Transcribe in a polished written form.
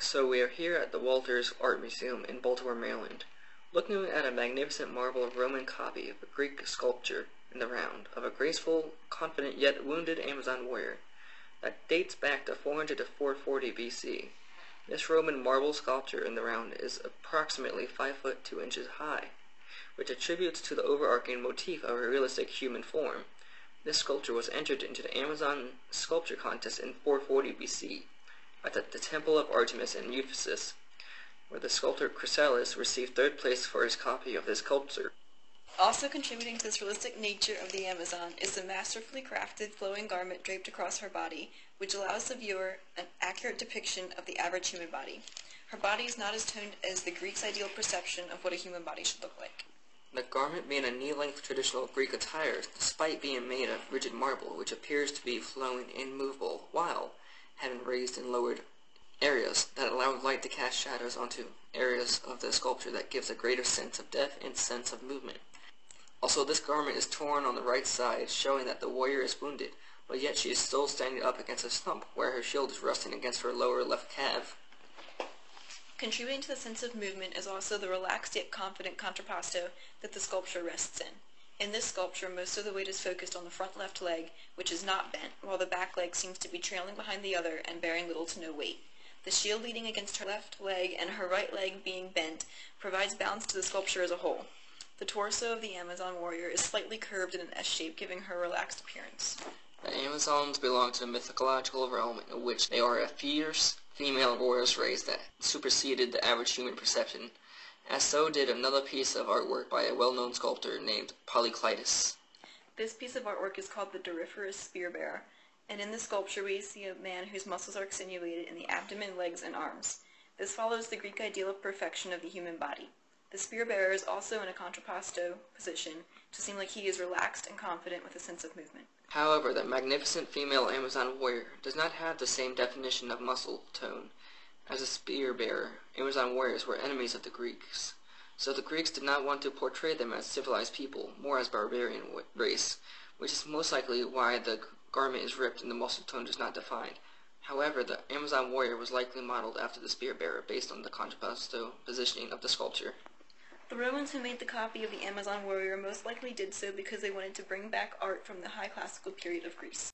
So we are here at the Walters Art Museum in Baltimore, Maryland, looking at a magnificent marble Roman copy of a Greek sculpture in the round of a graceful, confident yet wounded Amazon warrior that dates back to 400 to 440 BC. This Roman marble sculpture in the round is approximately 5 foot 2 inches high, which attributes to the overarching motif of a realistic human form. This sculpture was entered into the Amazon Sculpture Contest in 440 BC at the Temple of Artemis in Ephesus, where the sculptor Chrysalis received third place for his copy of this sculpture. Also contributing to this realistic nature of the Amazon is the masterfully crafted flowing garment draped across her body, which allows the viewer an accurate depiction of the average human body. Her body is not as toned as the Greeks' ideal perception of what a human body should look like. The garment being a knee-length traditional Greek attire, despite being made of rigid marble, which appears to be flowing and immovable, while having raised and lowered areas that allow light to cast shadows onto areas of the sculpture that gives a greater sense of depth and sense of movement. Also, this garment is torn on the right side, showing that the warrior is wounded, but yet she is still standing up against a stump where her shield is resting against her lower left calf. Contributing to the sense of movement is also the relaxed yet confident contrapposto that the sculpture rests in. In this sculpture, most of the weight is focused on the front left leg, which is not bent, while the back leg seems to be trailing behind the other and bearing little to no weight. The shield leaning against her left leg and her right leg being bent provides balance to the sculpture as a whole. The torso of the Amazon warrior is slightly curved in an S shape, giving her a relaxed appearance. The Amazons belong to the mythological realm in which they are a fierce female warriors race that superseded the average human perception, as so did another piece of artwork by a well-known sculptor named Polykleitos. This piece of artwork is called the Doryphorus Spear Bearer, and in the sculpture we see a man whose muscles are accentuated in the abdomen, legs, and arms. This follows the Greek ideal of perfection of the human body. The spear bearer is also in a contrapposto position to seem like he is relaxed and confident with a sense of movement. However, the magnificent female Amazon warrior does not have the same definition of muscle tone as a spear bearer. Amazon warriors were enemies of the Greeks, so the Greeks did not want to portray them as civilized people, more as barbarian race, which is most likely why the garment is ripped and the muscle tone is not defined. However, the Amazon warrior was likely modeled after the spear bearer based on the contrapposto positioning of the sculpture. The Romans who made the copy of the Amazon warrior most likely did so because they wanted to bring back art from the high classical period of Greece.